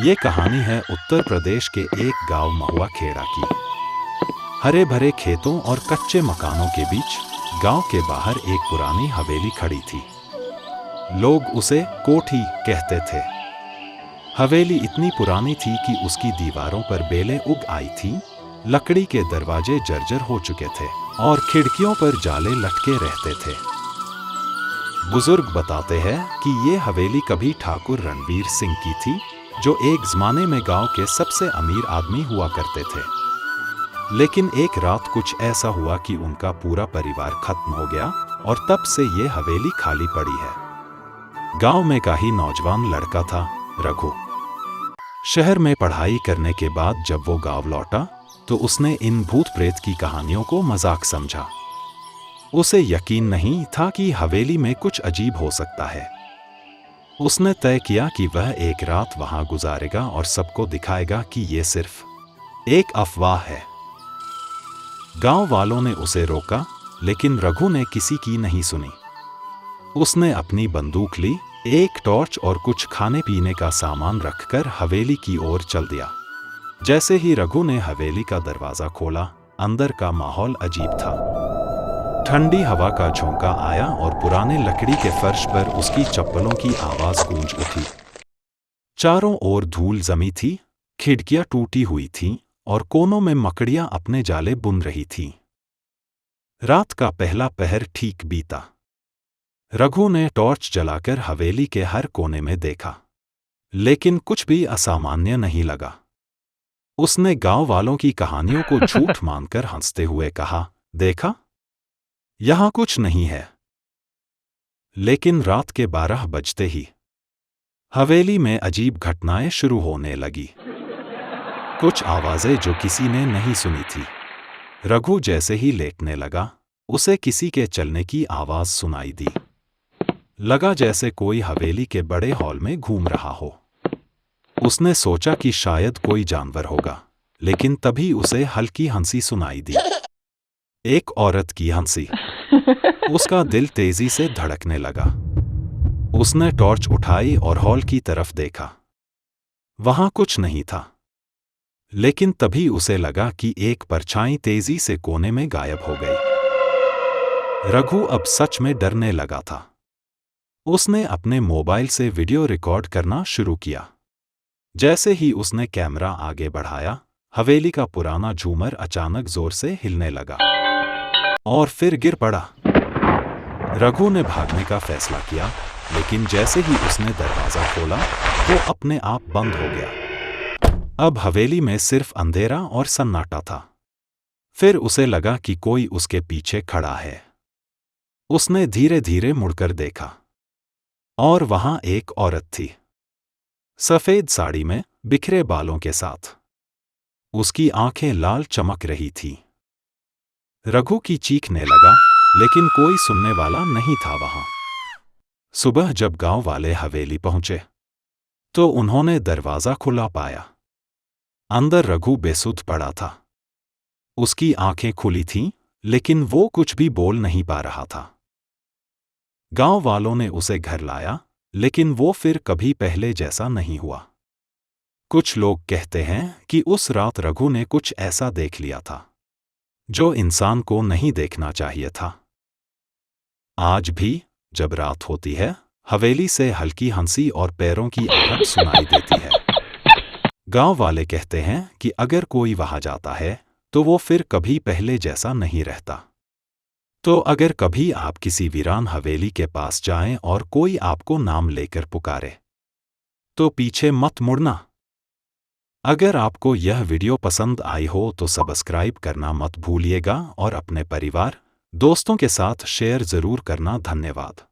ये कहानी है उत्तर प्रदेश के एक गांव महुआ खेड़ा की। हरे भरे खेतों और कच्चे मकानों के बीच गांव के बाहर एक पुरानी हवेली खड़ी थी। लोग उसे कोठी कहते थे। हवेली इतनी पुरानी थी कि उसकी दीवारों पर बेलें उग आई थीं, लकड़ी के दरवाजे जर्जर हो चुके थे और खिड़कियों पर जाले लटके रहते थे। बुजुर्ग बताते हैं कि ये हवेली कभी ठाकुर रणवीर सिंह की थी, जो एक ज़माने में गांव के सबसे अमीर आदमी हुआ करते थे। लेकिन एक रात कुछ ऐसा हुआ कि उनका पूरा परिवार खत्म हो गया और तब से ये हवेली खाली पड़ी है। गांव में का ही नौजवान लड़का था, रघु। शहर में पढ़ाई करने के बाद जब वो गांव लौटा तो उसने इन भूत प्रेत की कहानियों को मजाक समझा। उसे यकीन नहीं था कि हवेली में कुछ अजीब हो सकता है। उसने तय किया कि वह एक रात वहां गुजारेगा और सबको दिखाएगा कि ये सिर्फ एक अफवाह है। गांव वालों ने उसे रोका, लेकिन रघु ने किसी की नहीं सुनी। उसने अपनी बंदूक ली, एक टॉर्च और कुछ खाने पीने का सामान रखकर हवेली की ओर चल दिया। जैसे ही रघु ने हवेली का दरवाजा खोला, अंदर का माहौल अजीब था। ठंडी हवा का झोंका आया और पुराने लकड़ी के फर्श पर उसकी चप्पलों की आवाज गूंज उठी। चारों ओर धूल जमी थी, खिड़कियां टूटी हुई थीं और कोनों में मकड़ियां अपने जाले बुन रही थीं। रात का पहला पहर ठीक बीता। रघु ने टॉर्च जलाकर हवेली के हर कोने में देखा, लेकिन कुछ भी असामान्य नहीं लगा। उसने गांव वालों की कहानियों को झूठ मानकर हंसते हुए कहा, देखा, यहां कुछ नहीं है। लेकिन रात के 12 बजते ही हवेली में अजीब घटनाएं शुरू होने लगी। कुछ आवाजें जो किसी ने नहीं सुनी थी। रघु जैसे ही लेटने लगा, उसे किसी के चलने की आवाज सुनाई दी। लगा जैसे कोई हवेली के बड़े हॉल में घूम रहा हो। उसने सोचा कि शायद कोई जानवर होगा, लेकिन तभी उसे हल्की हंसी सुनाई दी। एक औरत की हंसी। उसका दिल तेजी से धड़कने लगा। उसने टॉर्च उठाई और हॉल की तरफ देखा। वहां कुछ नहीं था, लेकिन तभी उसे लगा कि एक परछाई तेजी से कोने में गायब हो गई। रघु अब सच में डरने लगा था। उसने अपने मोबाइल से वीडियो रिकॉर्ड करना शुरू किया। जैसे ही उसने कैमरा आगे बढ़ाया, हवेली का पुराना झूमर अचानक जोर से हिलने लगा और फिर गिर पड़ा। रघु ने भागने का फैसला किया, लेकिन जैसे ही उसने दरवाजा खोला, वो अपने आप बंद हो गया। अब हवेली में सिर्फ अंधेरा और सन्नाटा था। फिर उसे लगा कि कोई उसके पीछे खड़ा है। उसने धीरे धीरे मुड़कर देखा, और वहां एक औरत थी, सफेद साड़ी में, बिखरे बालों के साथ। उसकी आंखें लाल चमक रही थीं। रघु की चीखने लगा, लेकिन कोई सुनने वाला नहीं था वहां। सुबह जब गांव वाले हवेली पहुंचे, तो उन्होंने दरवाजा खुला पाया। अंदर रघु बेसुध पड़ा था। उसकी आंखें खुली थीं, लेकिन वो कुछ भी बोल नहीं पा रहा था। गांव वालों ने उसे घर लाया, लेकिन वो फिर कभी पहले जैसा नहीं हुआ। कुछ लोग कहते हैं कि उस रात रघु ने कुछ ऐसा देख लिया था जो इंसान को नहीं देखना चाहिए था। आज भी जब रात होती है, हवेली से हल्की हंसी और पैरों की आहट सुनाई देती है। गांव वाले कहते हैं कि अगर कोई वहां जाता है, तो वो फिर कभी पहले जैसा नहीं रहता। तो अगर कभी आप किसी वीरान हवेली के पास जाएं और कोई आपको नाम लेकर पुकारे, तो पीछे मत मुड़ना। अगर आपको यह वीडियो पसंद आई हो तो सब्सक्राइब करना मत भूलिएगा और अपने परिवार, दोस्तों के साथ शेयर जरूर करना। धन्यवाद।